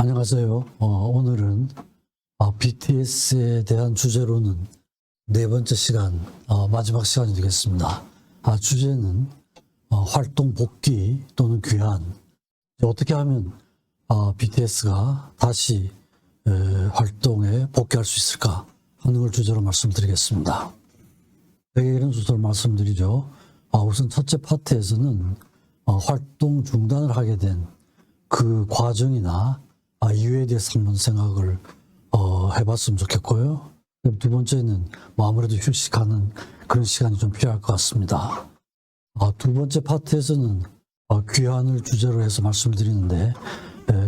안녕하세요. 오늘은 BTS에 대한 주제로는 네 번째 시간, 마지막 시간이 되겠습니다. 주제는 활동 복귀 또는 귀환. 어떻게 하면 BTS가 다시 활동에 복귀할 수 있을까 하는 걸 주제로 말씀드리겠습니다. 대개 이런 순서로 말씀드리죠. 우선 첫째 파트에서는 활동 중단을 하게 된 그 과정이나 이유에 대해서 한번 생각을 해봤으면 좋겠고요. 두 번째는 아무래도 휴식하는 그런 시간이 좀 필요할 것 같습니다. 두 번째 파트에서는 귀환을 주제로 해서 말씀드리는데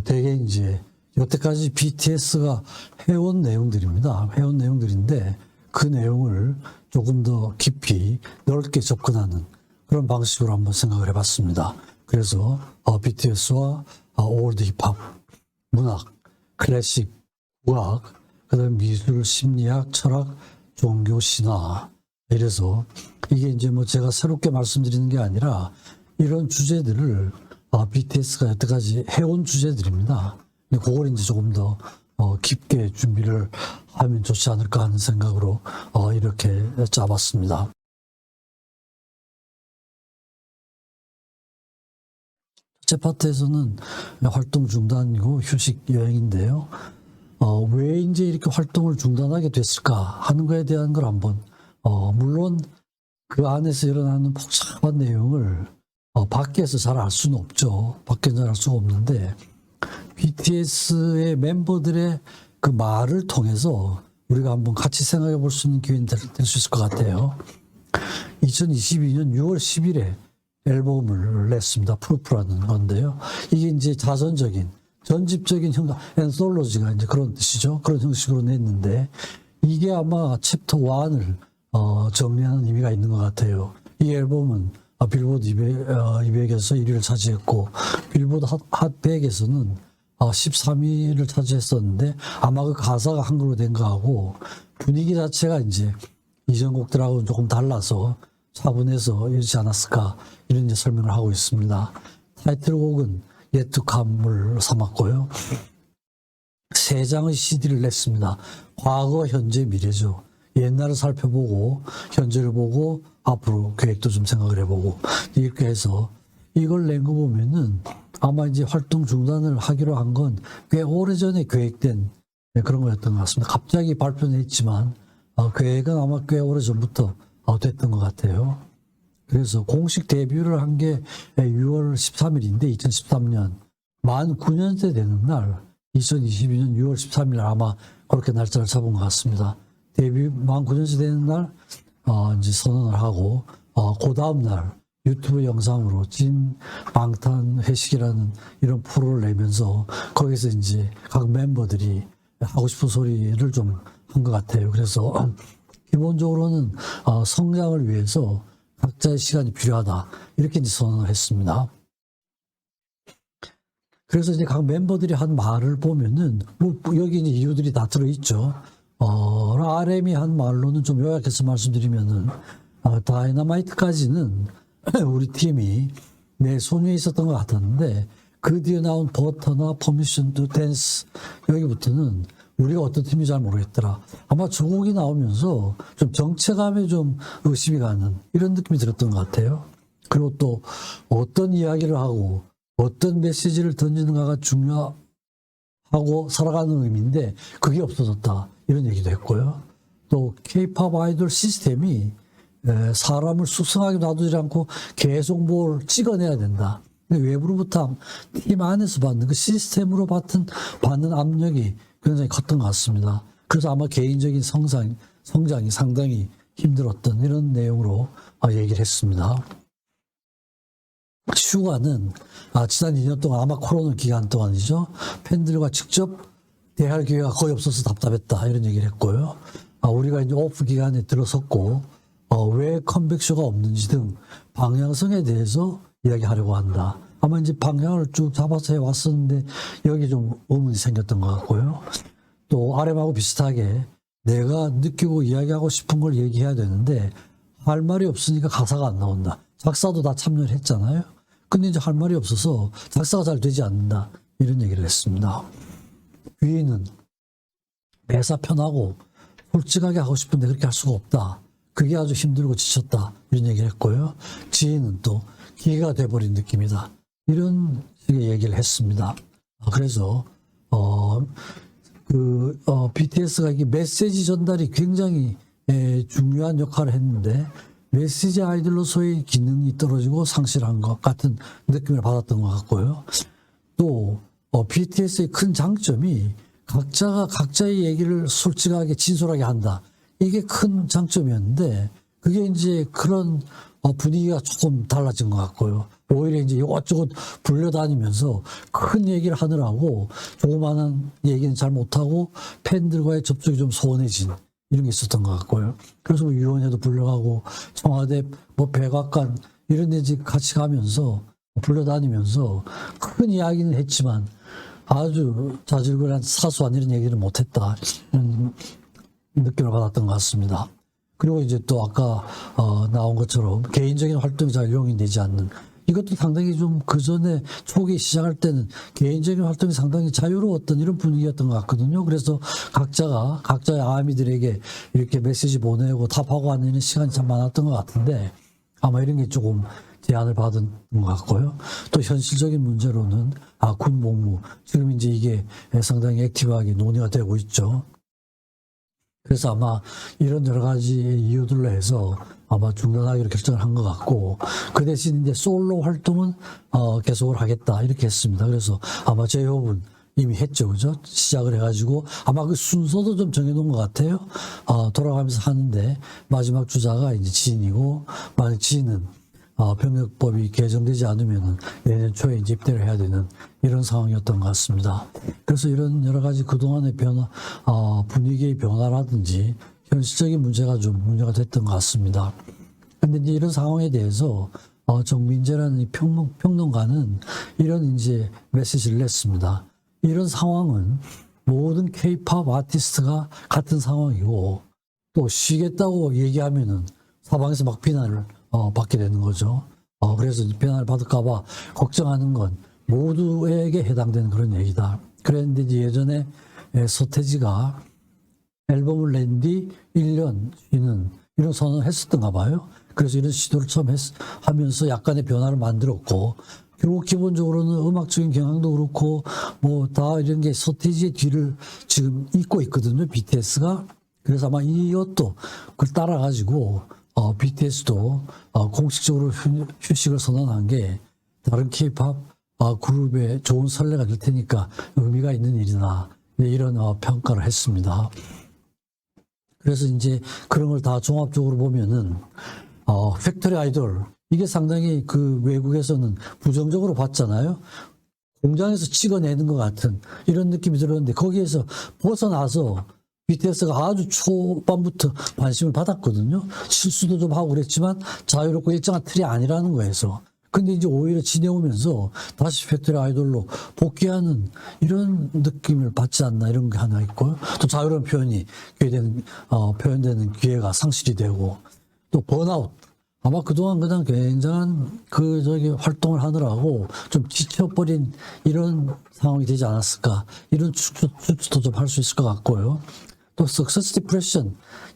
대개 이제 여태까지 BTS가 해온 내용들입니다. 해온 내용들인데 그 내용을 조금 더 깊이 넓게 접근하는 그런 방식으로 한번 생각을 해봤습니다. 그래서 BTS와 올드 힙합, 문학, 클래식, 국악, 그다음에 미술, 심리학, 철학, 종교, 신화. 이래서 이게 이제 제가 새롭게 말씀드리는 게 아니라 이런 주제들을 BTS가 여태까지 해온 주제들입니다. 그걸 이제 조금 더 깊게 준비를 하면 좋지 않을까 하는 생각으로 이렇게 짜봤습니다. 첫째 파트에서는 활동 중단이고 휴식 여행인데요. 왜 이제 이렇게 활동을 중단하게 됐을까 하는 거에 대한 걸 한번 물론 그 안에서 일어나는 복잡한 내용을 밖에서 잘 알 수는 없죠. 밖에서 잘 알 수가 없는데 BTS의 멤버들의 그 말을 통해서 우리가 한번 같이 생각해 볼 수 있는 기회는 될 수 있을 것 같아요. 2022년 6월 10일에 앨범을 냈습니다. 프루프라는 건데요. 이게 이제 자전적인, 전집적인 엔솔로지가 이제 그런 뜻이죠. 그런 형식으로 냈는데, 이게 아마 챕터 1을 정리하는 의미가 있는 것 같아요. 이 앨범은 빌보드 200에서 1위를 차지했고, 빌보드 핫 100에서는 13위를 차지했었는데, 아마 그 가사가 한글로 된 거하고, 분위기 자체가 이제 이전 곡들하고는 조금 달라서 차분해서 이러지 않았을까, 이런 이제 설명을 하고 있습니다. 타이틀곡은 Yet to Come을 삼았고요. 3장의 CD를 냈습니다. 과거, 현재, 미래죠. 옛날을 살펴보고, 현재를 보고, 앞으로 계획도 좀 생각을 해보고, 이렇게 해서 이걸 낸 거 보면은 아마 이제 활동 중단을 하기로 한 건 꽤 오래전에 계획된 그런 거였던 것 같습니다. 갑자기 발표는 했지만, 계획은 아마 꽤 오래전부터 됐던 것 같아요. 그래서 공식 데뷔를 한 게 6월 13일인데 2013년 만 9년째 되는 날 2022년 6월 13일 아마 그렇게 날짜를 잡은 것 같습니다. 데뷔 만 9년째 되는 날 이제 선언을 하고 그 다음 날 유튜브 영상으로 진 방탄 회식이라는 이런 프로를 내면서 거기서 이제 각 멤버들이 하고 싶은 소리를 좀 한 것 같아요. 그래서 기본적으로는 성장을 위해서 각자의 시간이 필요하다. 이렇게 이제 선언을 했습니다. 그래서 이제 각 멤버들이 한 말을 보면은, 여기 이제 이유들이 다 들어있죠. RM이 한 말로는 좀 요약해서 말씀드리면은, 다이너마이트까지는 우리 팀이 내 손에 있었던 것 같았는데, 그 뒤에 나온 버터나 퍼미션 투 댄스, 여기부터는 우리가 어떤 팀인지 잘 모르겠더라. 아마 저 곡이 나오면서 좀 정체감에 좀 의심이 가는 이런 느낌이 들었던 것 같아요. 그리고 또 어떤 이야기를 하고 어떤 메시지를 던지는가가 중요하고 살아가는 의미인데 그게 없어졌다. 이런 얘기도 했고요. 또 K-POP 아이돌 시스템이 사람을 숙성하게 놔두지 않고 계속 뭘 찍어내야 된다. 외부로부터 팀 안에서 받는 그 시스템으로 받는 압력이 굉장히 컸던 것 같습니다. 그래서 아마 개인적인 성장이 상당히 힘들었던 이런 내용으로 얘기를 했습니다. 휴가는 지난 2년 동안 아마 코로나 기간 동안이죠. 팬들과 직접 대할 기회가 거의 없어서 답답했다 이런 얘기를 했고요. 우리가 이제 오프 기간에 들어섰고 왜 컴백쇼가 없는지 등 방향성에 대해서 이야기하려고 한다. 아마 이제 방향을 쭉 잡아서 해왔었는데 여기 좀 의문이 생겼던 것 같고요. 또 RM하고 비슷하게 내가 느끼고 이야기하고 싶은 걸 얘기해야 되는데 할 말이 없으니까 가사가 안 나온다. 작사도 다 참여를 했잖아요. 근데 이제 할 말이 없어서 작사가 잘 되지 않는다. 이런 얘기를 했습니다. 귀인은 매사 편하고 솔직하게 하고 싶은데 그렇게 할 수가 없다. 그게 아주 힘들고 지쳤다. 이런 얘기를 했고요. 지인은 또 기회가 돼버린 느낌이다. 이런 식의 얘기를 했습니다. 그래서 BTS가 이게 메시지 전달이 굉장히 중요한 역할을 했는데 메시지 아이돌로서의 기능이 떨어지고 상실한 것 같은 느낌을 받았던 것 같고요. 또 BTS의 큰 장점이 각자가 각자의 얘기를 솔직하게 진솔하게 한다. 이게 큰 장점이었는데 그게 이제 그런 분위기가 조금 달라진 것 같고요. 오히려 이제 이것저것 불려다니면서 큰 얘기를 하느라고 조그마한 얘기는 잘 못하고 팬들과의 접촉이 좀 소원해진 이런 게 있었던 것 같고요. 그래서 뭐 유원회도 불려가고 청와대 뭐 백악관 이런 데 같이 가면서 불려다니면서 큰 이야기는 했지만 아주 자질구레한 사소한 이런 얘기를 못했다. 이런 느낌을 받았던 것 같습니다. 그리고 이제 또 아까 나온 것처럼 개인적인 활동이 잘 용이 되지 않는 이것도 상당히 좀 그 전에 초기 시작할 때는 개인적인 활동이 상당히 자유로웠던 이런 분위기였던 것 같거든요. 그래서 각자가 각자의 아미들에게 이렇게 메시지 보내고 답하고 하는 시간이 참 많았던 것 같은데 아마 이런 게 조금 제한을 받은 것 같고요. 또 현실적인 문제로는 군 복무 지금 이제 이게 상당히 액티브하게 논의가 되고 있죠. 그래서 아마 이런 여러 가지 이유들로 해서 아마 중단하기로 결정을 한 것 같고 그 대신 이제 솔로 활동은 계속을 하겠다 이렇게 했습니다. 그래서 아마 제이홉은 이미 했죠, 그죠? 시작을 해가지고 아마 그 순서도 좀 정해놓은 것 같아요. 돌아가면서 하는데 마지막 주자가 이제 지인이고 만약 지인은 병역법이 개정되지 않으면 내년 초에 이제 입대를 해야 되는 이런 상황이었던 것 같습니다. 그래서 이런 여러 가지 그동안의 변화, 분위기의 변화라든지 현실적인 문제가 좀 문제가 됐던 것 같습니다. 근데 이제 이런 상황에 대해서 정민재라는 평론가는 이런 이제 메시지를 냈습니다. 이런 상황은 모든 K-팝 아티스트가 같은 상황이고 또 쉬겠다고 얘기하면은 사방에서 막 비난을 받게 되는 거죠. 그래서 비난을 받을까봐 걱정하는 건 모두에게 해당되는 그런 얘기다. 그랬는데 이제 예전에 서태지가 앨범을 낸 뒤 1년 쉬는 이런 선언을 했었던가 봐요. 그래서 이런 시도를 처음 하면서 약간의 변화를 만들었고 결국 기본적으로는 음악적인 경향도 그렇고 뭐 다 이런 게 서태지의 뒤를 지금 잇고 있거든요. BTS가. 그래서 아마 이것도 그걸 따라가지고 BTS도 공식적으로 휴식을 선언한 게 다른 K-팝 그룹에 좋은 선례가 될 테니까 의미가 있는 일이다. 이런 평가를 했습니다. 그래서 이제 그런 걸 다 종합적으로 보면은 팩토리 아이돌 이게 상당히 그 외국에서는 부정적으로 봤잖아요. 공장에서 찍어내는 것 같은 이런 느낌이 들었는데 거기에서 벗어나서 BTS가 아주 초반부터 관심을 받았거든요. 실수도 좀 하고 그랬지만 자유롭고 일정한 틀이 아니라는 거에서. 근데 이제 오히려 지내오면서 다시 팩토리 아이돌로 복귀하는 이런 느낌을 받지 않나 이런 게 하나 있고요. 또 자유로운 표현이 표현되는 기회가 상실이 되고 또 번아웃. 아마 그동안 그냥 굉장한 활동을 하느라고 좀 지쳐버린 이런 상황이 되지 않았을까. 이런 추측도 좀 할 수 있을 것 같고요. 또 석세스 디프레션.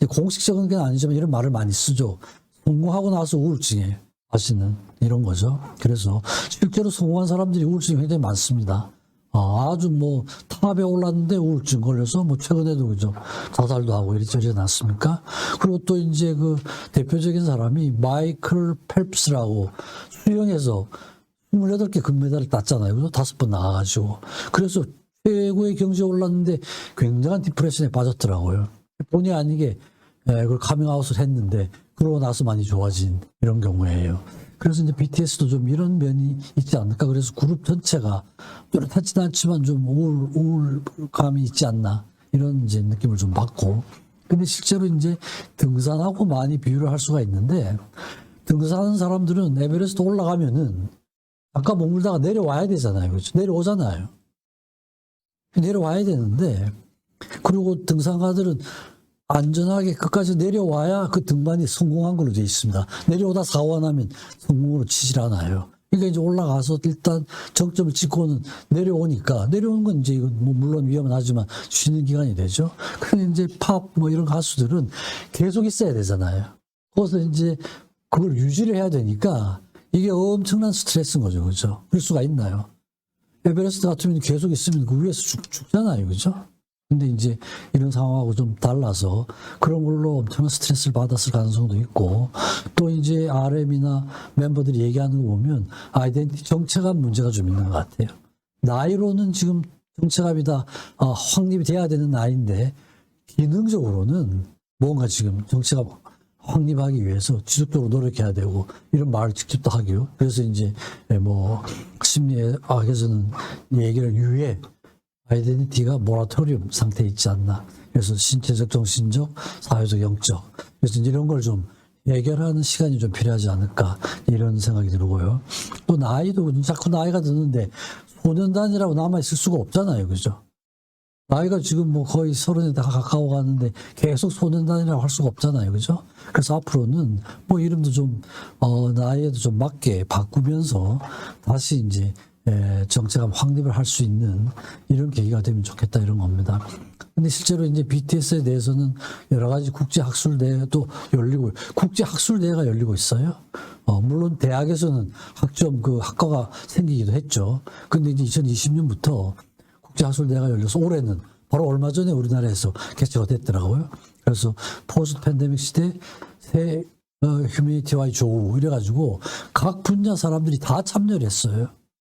공식적인 게 아니지만 이런 말을 많이 쓰죠. 성공하고 나서 우울증에 빠지는 이런 거죠. 그래서 실제로 성공한 사람들이 우울증이 굉장히 많습니다. 아주 뭐 탑에 올랐는데 우울증 걸려서 뭐 최근에도 그죠. 자살도 하고 이러지 않았습니까? 그리고 또 이제 그 대표적인 사람이 마이클 펠프스라고 수영에서 28개 금메달을 땄잖아요. 그죠? 5번 나가가지고. 그래서 최고의 경지에 올랐는데 굉장한 디프레션에 빠졌더라고요. 본의 아니게 그걸 카밍아웃을 했는데 그러고 나서 많이 좋아진 이런 경우예요. 그래서 이제 BTS도 좀 이런 면이 있지 않을까. 그래서 그룹 전체가 뚜렷하지는 않지만 좀 우울감이 있지 않나. 이런 이제 느낌을 좀 받고. 근데 실제로 이제 등산하고 많이 비유를 할 수가 있는데 등산하는 사람들은 에베레스트 올라가면은 아까 머물다가 내려와야 되잖아요. 그렇죠? 내려오잖아요. 내려와야 되는데 그리고 등산가들은 안전하게 끝까지 내려와야 그 등반이 성공한 걸로 되어 있습니다. 내려오다 사고 나면 성공으로 치질 않아요. 그러니까 이제 올라가서 일단 정점을 찍고는 내려오는 건 이제 이거 뭐 물론 위험은 하지만 쉬는 기간이 되죠. 근데 이제 팝 뭐 이런 가수들은 계속 있어야 되잖아요. 거기서 이제 그걸 유지를 해야 되니까 이게 엄청난 스트레스인 거죠. 그죠? 그럴 수가 있나요? 에베레스트 같으면 계속 있으면 그 위에서 죽잖아요. 그죠? 근데 이제 이런 상황하고 좀 달라서 그런 걸로 엄청난 스트레스를 받았을 가능성도 있고, 또 이제 RM이나 멤버들이 얘기하는 거 보면 아이덴티티 정체감 문제가 좀 있는 것 같아요. 나이로는 지금 정체감이 다 확립이 돼야 되는 나이인데 기능적으로는 뭔가 지금 정체감 확립하기 위해서 지속적으로 노력해야 되고 이런 말을 직접 도 하고요. 그래서 이제 뭐 심리학에서는 얘기를 유예 아이덴티티가 모라토리움 상태에 있지 않나. 그래서 신체적, 정신적, 사회적, 영적. 그래서 이런 걸 좀 해결하는 시간이 좀 필요하지 않을까. 이런 생각이 들고요. 또 나이도 자꾸 나이가 드는데 소년단이라고 남아있을 수가 없잖아요. 그죠? 나이가 지금 뭐 거의 30에 다 가까워 가는데 계속 소년단이라고 할 수가 없잖아요. 그죠? 그래서 앞으로는 뭐 이름도 좀, 나이에도 좀 맞게 바꾸면서 다시 이제 정체감 확립을 할 수 있는 이런 계기가 되면 좋겠다 이런 겁니다. 근데 실제로 이제 BTS에 대해서는 여러 가지 국제학술대회도 열리고, 국제학술대회가 열리고 있어요. 물론 대학에서는 학점 그 학과가 생기기도 했죠. 근데 이제 2020년부터 국제학술대회가 열려서 올해는 바로 얼마 전에 우리나라에서 개최가 됐더라고요. 그래서 포스트 팬데믹 시대 새 휴머니티와의 조우 이래가지고 각 분야 사람들이 다 참여를 했어요.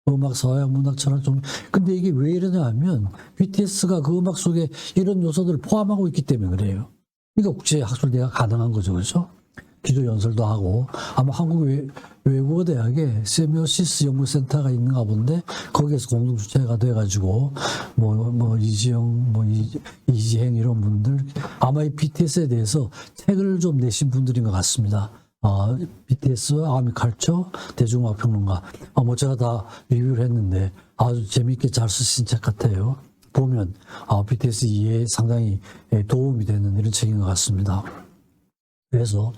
음악, 서양, 문학, 철학, 종. 근데 이게 왜 이러냐 하면 BTS가 그 음악 속에 이런 요소들을 포함하고 있기 때문에 그래요. 그러니까 국제학술대회가 가능한 거죠. 그렇죠? 기조 연설도 하고 아마 한국 외국어대학에 세미오시스 연구센터가 있는가 본데 거기에서 공동 주최가 돼가지고 뭐 이지영, 이지행 이런 분들 아마 이 BTS에 대해서 책을 좀 내신 분들인 것 같습니다. BTS, 아미칼처, 대중음악 평론가. 뭐 제가 다 리뷰를 했는데 아주 재미있게 잘 쓰신 책 같아요. 보면 BTS 이해에 상당히 도움이 되는 이런 책인 것 같습니다. 그래서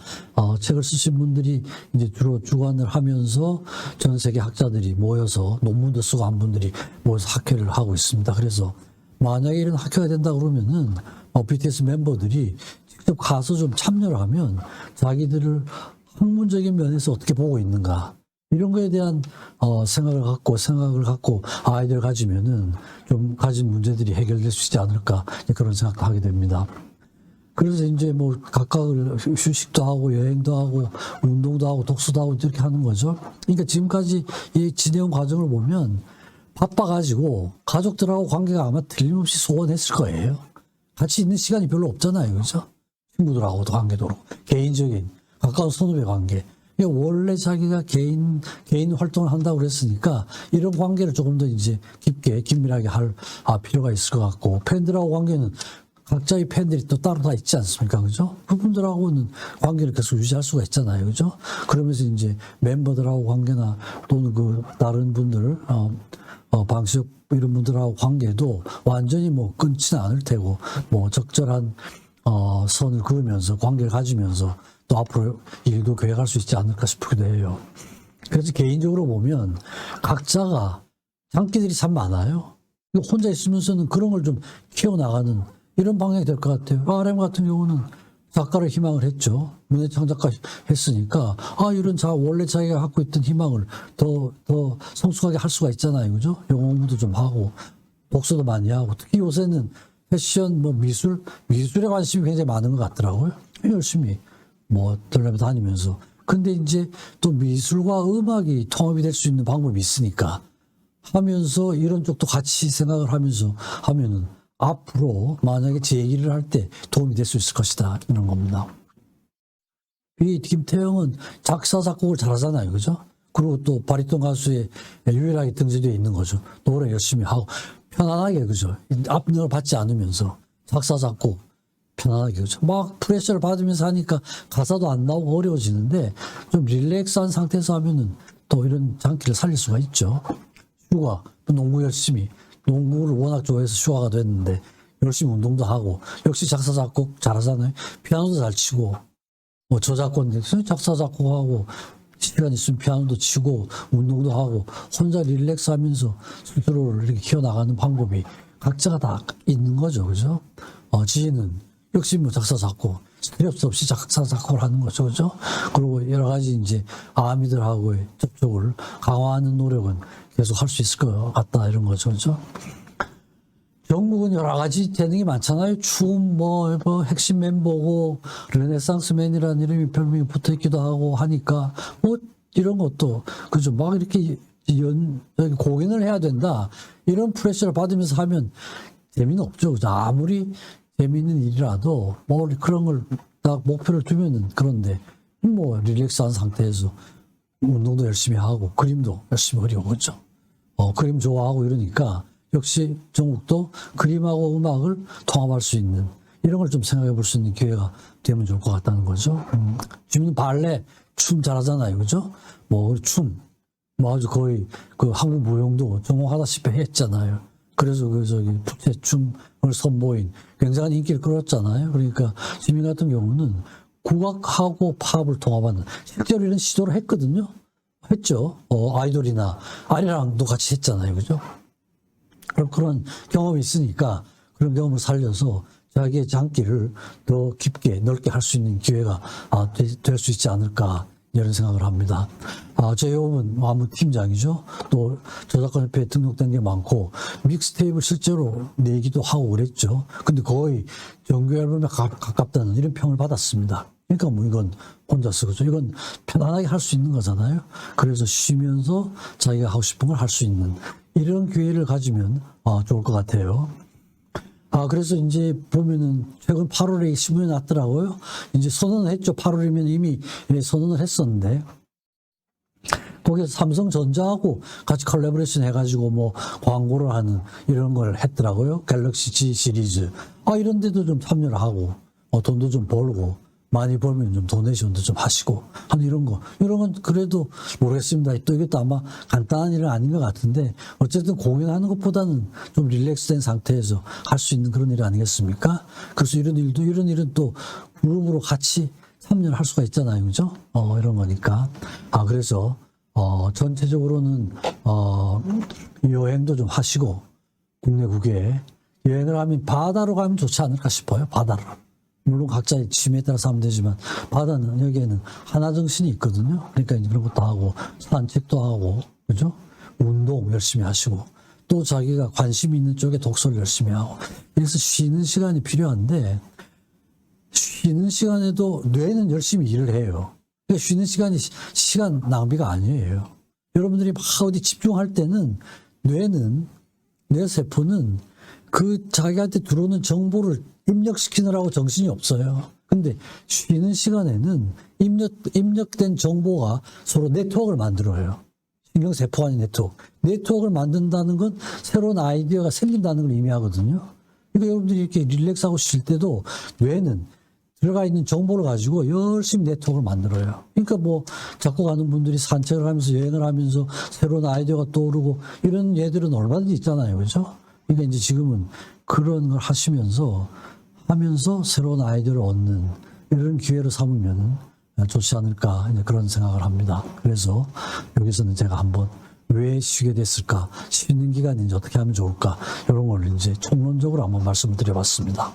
책을 쓰신 분들이 이제 주로 주관을 하면서 전 세계 학자들이 모여서 논문도 쓰고 한 분들이 모여서 학회를 하고 있습니다. 그래서 만약에 이런 학회가 된다 그러면은 BTS member들이 직접 가서 좀 참여를 하면 자기들을 학문적인 면에서 어떻게 보고 있는가 이런 거에 대한 생각을 갖고 아이디어를 가지면은 좀 가진 문제들이 해결될 수 있지 않을까 그런 생각도 하게 됩니다. 그래서 이제 뭐 각각을 휴식도 하고 여행도 하고 운동도 하고 독서도 하고 이렇게 하는 거죠. 그러니까 지금까지 이 지내온 과정을 보면 바빠가지고 가족들하고 관계가 아마 틀림없이 소원했을 거예요. 같이 있는 시간이 별로 없잖아요. 그죠? 친구들하고도 관계도 그렇고 개인적인 가까운 선후배 관계. 원래 자기가 개인 활동을 한다고 그랬으니까 이런 관계를 조금 더 이제 깊게 긴밀하게 할 필요가 있을 것 같고 팬들하고 관계는 각자의 팬들이 또 따로 다 있지 않습니까? 그죠? 그분들하고는 관계를 계속 유지할 수가 있잖아요. 그죠? 그러면서 이제 멤버들하고 관계나 또는 그 다른 분들, 방시혁 이런 분들하고 관계도 완전히 뭐 끊지는 않을 테고, 뭐 적절한, 선을 그으면서 관계를 가지면서 또 앞으로 일도 계획할 수 있지 않을까 싶기도 해요. 그래서 개인적으로 보면 각자가 장기들이 참 많아요. 혼자 있으면서는 그런 걸 좀 키워나가는 이런 방향이 될 것 같아요. RM 같은 경우는 작가를 희망을 했죠. 문해창 작가 했으니까 이런 원래 자기가 갖고 있던 희망을 더 성숙하게 할 수가 있잖아요. 그죠? 영어 공부도 좀 하고 독서도 많이 하고 특히 요새는 패션, 뭐 미술에 관심이 굉장히 많은 것 같더라고요. 열심히 뭐 다니면서. 근데 이제 또 미술과 음악이 통합이 될 수 있는 방법이 있으니까 하면서 이런 쪽도 같이 생각을 하면서 하면은 앞으로 만약에 제 얘기를 할 때 도움이 될 수 있을 것이다. 이런 겁니다. 이 김태형은 작사, 작곡을 잘하잖아요. 그죠? 그리고 또 바리톤 가수에 유일하게 등재되어 있는 거죠. 노래 열심히 하고 편안하게 그죠? 압력을 받지 않으면서 작사, 작곡 편안하게 그죠? 막 프레셔를 받으면서 하니까 가사도 안 나오고 어려워지는데 좀 릴렉스한 상태에서 하면은 또 이런 장기를 살릴 수가 있죠. 휴가, 농구 열심히 농구를 워낙 좋아해서 슈아가 됐는데 열심히 운동도 하고 역시 작사 작곡 잘하잖아요. 피아노도 잘 치고 뭐 저작권 작사 작곡하고 시간 있으면 피아노도 치고 운동도 하고 혼자 릴렉스 하면서 스스로를 이렇게 키워나가는 방법이 각자가 다 있는 거죠. 그죠? 지혜는 역시 뭐 작사, 작곡, 스트레스 없이 작사, 작곡을 하는 거죠. 그죠? 그리고 여러 가지 이제 아미들하고의 접촉을 강화하는 노력은 계속 할 수 있을 것 같다. 이런 거죠. 그죠? 영국은 여러 가지 재능이 많잖아요. 춤, 뭐 핵심 멤버고, 르네상스맨이라는 이름이 별명이 붙어 있기도 하고 하니까, 뭐, 이런 것도, 그죠. 막 이렇게 공연을 해야 된다. 이런 프레셔를 받으면서 하면 재미는 없죠. 그죠. 아무리 재미있는 일이라도, 뭐, 그런 걸 딱 목표를 두면은 그런데, 뭐, 릴렉스한 상태에서 운동도 열심히 하고, 그림도 열심히 그리고, 그죠. 그림 좋아하고 이러니까, 역시 정국도 그림하고 음악을 통합할 수 있는 이런 걸 좀 생각해 볼 수 있는 기회가 되면 좋을 것 같다는 거죠. 지금은 발레, 춤 잘하잖아요. 그죠? 뭐, 춤. 뭐 아주 거의 그 한국 무용도 전공하다시피 했잖아요. 그래서 그 부채춤을 선보인 굉장한 인기를 끌었잖아요. 그러니까 지민 같은 경우는 국악하고 팝을 통합하는 실제로 이런 시도를 했거든요. 했죠. 아이돌이나 아리랑도 같이 했잖아요. 그죠? 그런 경험이 있으니까 그런 경험을 살려서 자기의 장기를 더 깊게 넓게 할 수 있는 기회가 될 수 있지 않을까 이런 생각을 합니다. 제이홉은 아무 팀장이죠. 또 저작권협회에 등록된 게 많고 믹스테이프를 실제로 내기도 하고 그랬죠. 근데 거의 정규 앨범에 가깝다는 이런 평을 받았습니다. 그러니까 뭐 이건 혼자서 그죠. 이건 편안하게 할 수 있는 거잖아요. 그래서 쉬면서 자기가 하고 싶은 걸 할 수 있는 이런 기회를 가지면 좋을 것 같아요. 그래서 이제 보면은 최근 8월에 신문에 났더라고요. 이제 선언을 했죠. 8월이면 이미 선언을 했었는데 거기서 삼성전자하고 같이 컬래버레이션 해가지고 뭐 광고를 하는 이런 걸 했더라고요. 갤럭시 G 시리즈. 이런 데도 좀 참여를 하고 돈도 좀 벌고 많이 벌면 좀 도네이션도 좀 하시고 하는 이런 건 그래도 모르겠습니다. 또 이것도 아마 간단한 일은 아닌 것 같은데 어쨌든 공연하는 것보다는 좀 릴렉스된 상태에서 할 수 있는 그런 일 아니겠습니까? 그래서 이런 일은 또 그룹으로 같이 참여를 할 수가 있잖아요. 그죠? 이런 거니까. 그래서 전체적으로는 여행도 좀 하시고 국내국에 여행을 하면 바다로 가면 좋지 않을까 싶어요. 바다로. 물론 각자의 취미에 따라서 하면 되지만 바다는 여기에는 하나정신이 있거든요. 그러니까 이제 그런 것도 하고 산책도 하고 그죠? 운동 열심히 하시고 또 자기가 관심 있는 쪽에 독서를 열심히 하고 그래서 쉬는 시간이 필요한데 쉬는 시간에도 뇌는 열심히 일을 해요. 그러니까 쉬는 시간이 시간 낭비가 아니에요. 여러분들이 막 어디 집중할 때는 뇌 세포는 그 자기한테 들어오는 정보를 입력시키느라고 정신이 없어요. 근데 쉬는 시간에는 입력된 정보가 서로 네트워크를 만들어요. 신경세포 간의 네트워크를 만든다는 건 새로운 아이디어가 생긴다는 걸 의미하거든요. 그러니까 여러분들이 이렇게 릴렉스하고 쉴 때도 뇌는 들어가 있는 정보를 가지고 열심히 네트워크를 만들어요. 그러니까 뭐 작곡하는 분들이 산책을 하면서 여행을 하면서 새로운 아이디어가 떠오르고 이런 예들은 얼마든지 있잖아요. 그죠? 그러니까 이제 지금은 그런 걸 하시면서 새로운 아이디어를 얻는 이런 기회로 삼으면 좋지 않을까 이제 그런 생각을 합니다. 그래서 여기서는 제가 한번 왜 쉬게 됐을까, 쉬는 기간이 이제 어떻게 하면 좋을까 이런 걸 이제 총론적으로 한번 말씀을 드려봤습니다.